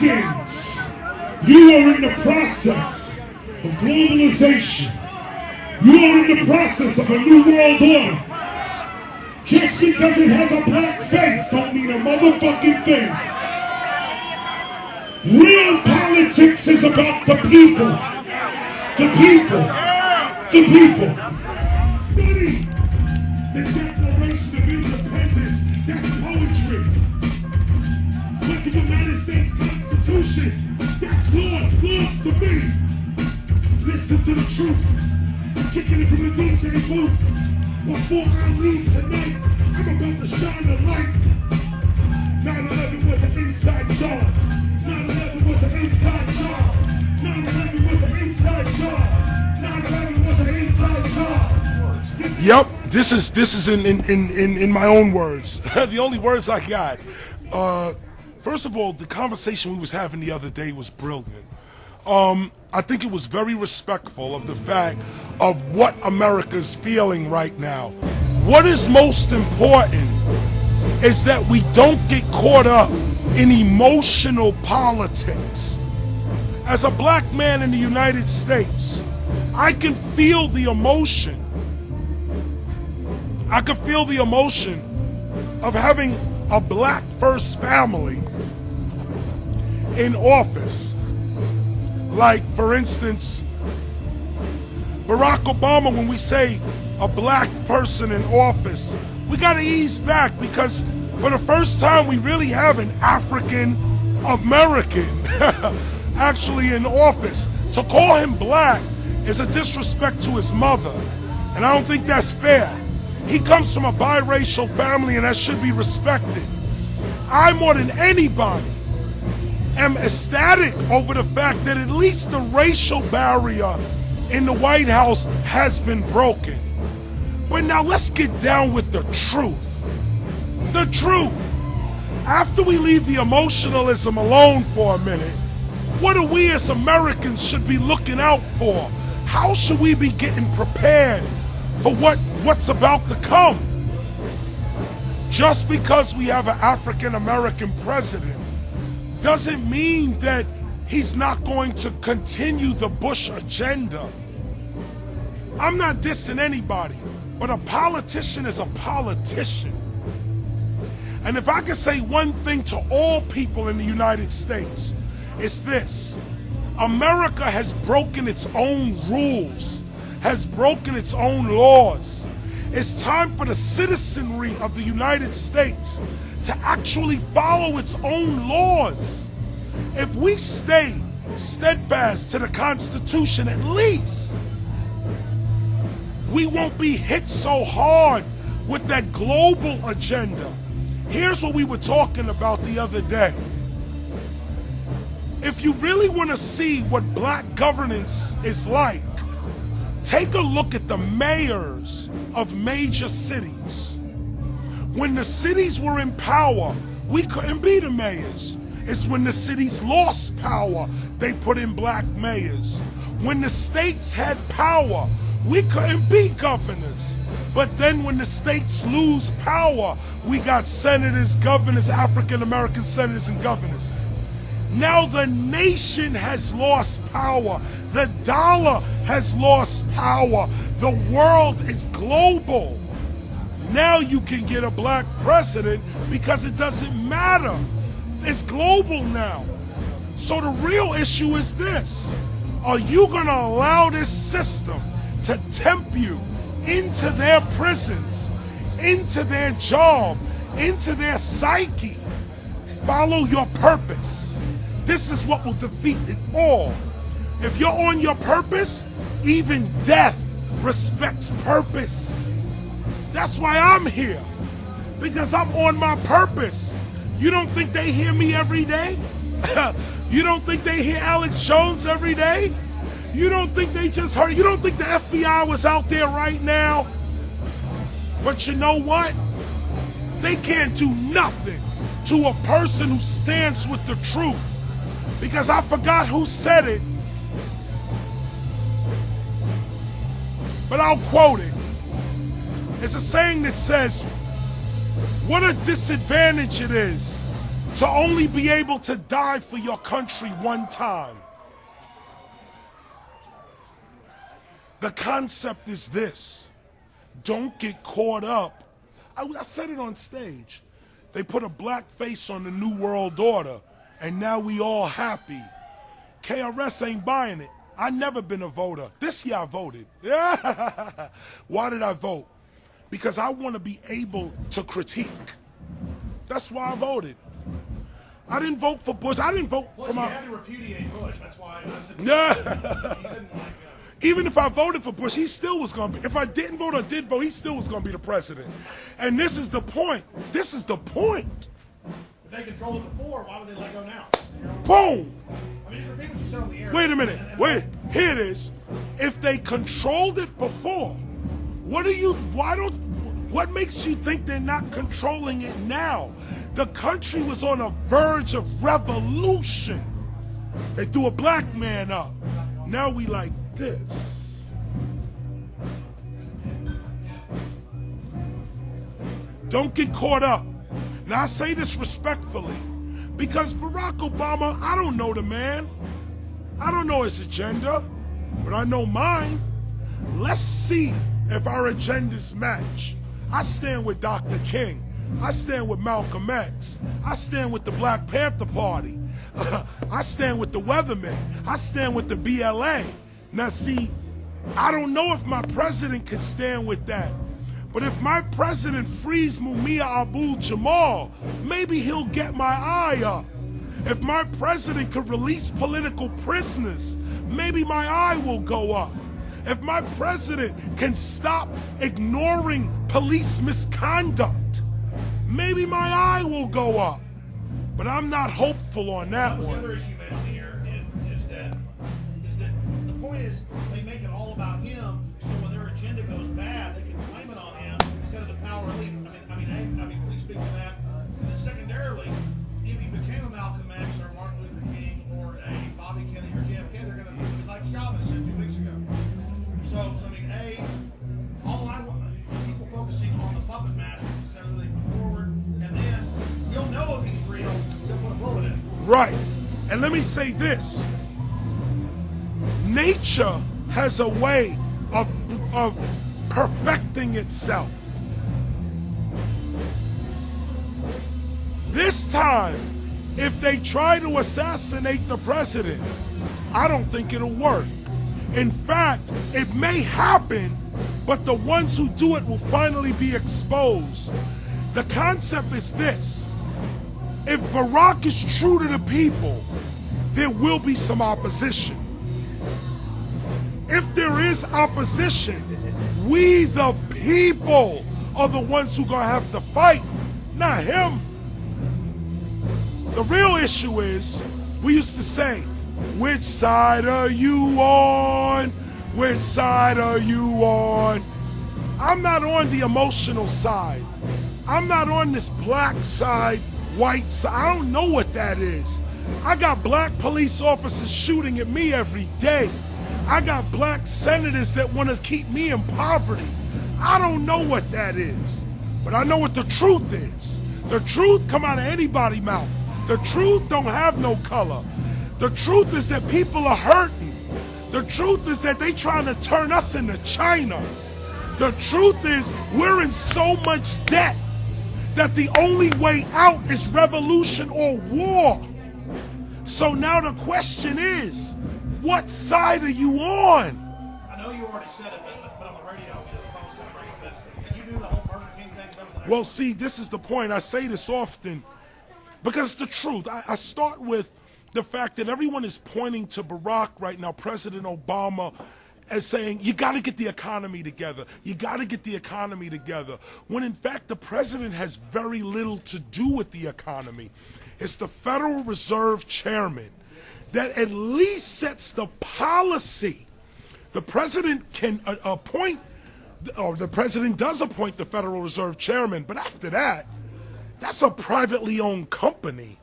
Americans, you are in the process of globalization. You are in the process of a new world order. Just because it has a black face don't mean a motherfucking thing. Real politics is about the people. The people. The people. Study the Declaration of Independence. That's poetry. But the United States Constitution, that's laws. Laws to me. Listen to the truth. I'm kicking it from the DJ booth. Before I leave tonight, I'm about to shine the light. 9/11 was an inside job. 9/11 was an inside job. 9/11 was an inside job. 9/11 was an inside job. Yep, this is in my own words. The only words I got. First of all, the conversation we was having the other day was brilliant. I think it was very respectful of the fact of what America's feeling right now. What is most important is that we don't get caught up in emotional politics. As a black man in the United States, I can feel the emotion. I can feel the emotion of having a black first family in office. Like, for instance, Barack Obama, when we say a black person in office, we gotta ease back because for the first time we really have an African American actually in office. To call him black is a disrespect to his mother, and I don't think that's fair. He comes from a biracial family and that should be respected. I, more than anybody, am ecstatic over the fact that at least the racial barrier in the White House has been broken. But now let's get down with the truth. The truth. After we leave the emotionalism alone for a minute, what do we as Americans should be looking out for? How should we be getting prepared for what's about to come? Just because we have an African American president doesn't mean that he's not going to continue the Bush agenda. I'm not dissing anybody, but a politician is a politician. And if I could say one thing to all people in the United States, it's this: America has broken its own rules, has broken its own laws. It's time for the citizenry of the United States to actually follow its own laws. If we stay steadfast to the Constitution, at least we won't be hit so hard with that global agenda. Here's what we were talking about the other day. If you really want to see what black governance is like, take a look at the mayors of major cities. When the cities were in power, we couldn't be the mayors. It's when the cities lost power, they put in black mayors. When the states had power, we couldn't be governors. But then when the states lose power, we got senators, governors, African-American senators and governors. Now the nation has lost power. The dollar has lost power. The world is global. Now you can get a black president because it doesn't matter. It's global now. So the real issue is this: are you going to allow this system to tempt you into their prisons, into their job, into their psyche? Follow your purpose. This is what will defeat it all. If you're on your purpose, even death respects purpose. That's why I'm here, because I'm on my purpose. You don't think they hear me every day? You don't think they hear Alex Jones every day? You don't think they just heard? You don't think the FBI was out there right now? But you know what? They can't do nothing to a person who stands with the truth. Because I forgot who said it, but I'll quote it. It's a saying that says, what a disadvantage it is to only be able to die for your country one time. The concept is this: don't get caught up. I said it on stage. They put a black face on the New World Order, and now we all happy. KRS ain't buying it. I never been a voter. This year I voted. Why did I vote? Because I want to be able to critique. That's why I voted. I didn't vote for Bush. I didn't vote for my... You had to repudiate Bush. That's why I said... Yeah. Even if I voted for Bush, he still was going to be... If I didn't vote or did vote, he still was going to be the president. And this is the point. This is the point. If they controlled it before, why would they let go now? Boom. I mean, it's for people who sit on the air. Wait a minute. Wait. Here it is. If they controlled it before, what makes you think they're not controlling it now? The country was on a verge of revolution. They threw a black man up. Now we like this. Don't get caught up. Now I say this respectfully, because Barack Obama, I don't know the man. I don't know his agenda, but I know mine. Let's see if our agendas match. I stand with Dr. King. I stand with Malcolm X. I stand with the Black Panther Party. I stand with the Weathermen. I stand with the BLA. Now see, I don't know if my president could stand with that. But if my president frees Mumia Abu-Jamal, maybe he'll get my eye up. If my president could release political prisoners, maybe my eye will go up. If my president can stop ignoring police misconduct, maybe my eye will go up. But I'm not hopeful on that one. The other issue made on the air is that the point is they make it all about him, so when their agenda goes bad, they can blame it on him instead of the power elite. I mean, please speak to that. And then secondarily, if he became a Malcolm X or Martin Luther King or a Bobby Kennedy or JFK, they're going to be like Chavez said 2 weeks ago. So I mean, all I want people focusing on the puppet masters instead of they move forward, and then you'll know if he's real. So put a bullet in. Right. And let me say this. Nature has a way of perfecting itself. This time, if they try to assassinate the president, I don't think it'll work. In fact, it may happen, but the ones who do it will finally be exposed. The concept is this: if Barack is true to the people, there will be some opposition. If there is opposition, we the people are the ones who gonna have to fight, not him. The real issue is, we used to say, which side are you on? Which side are you on? I'm not on the emotional side. I'm not on this black side, white side. I don't know what that is. I got black police officers shooting at me every day. I got black senators that want to keep me in poverty. I don't know what that is, but I know what the truth is. The truth come out of anybody's mouth. The truth don't have no color. The truth is that people are hurting. The truth is that they trying to turn us into China. The truth is we're in so much debt that the only way out is revolution or war. So now the question is, what side are you on? I know you already said it, but on the radio, the phone's kind of ringing. But can you do the whole Burger King thing? Well, see, this is the point. I say this often because it's the truth. I start with the fact that everyone is pointing to Barack right now, President Obama, as saying, you got to get the economy together. You got to get the economy together. When in fact, the president has very little to do with the economy. It's the Federal Reserve Chairman that at least sets the policy. The president can appoint, or the president does appoint the Federal Reserve Chairman, but after that, that's a privately owned company.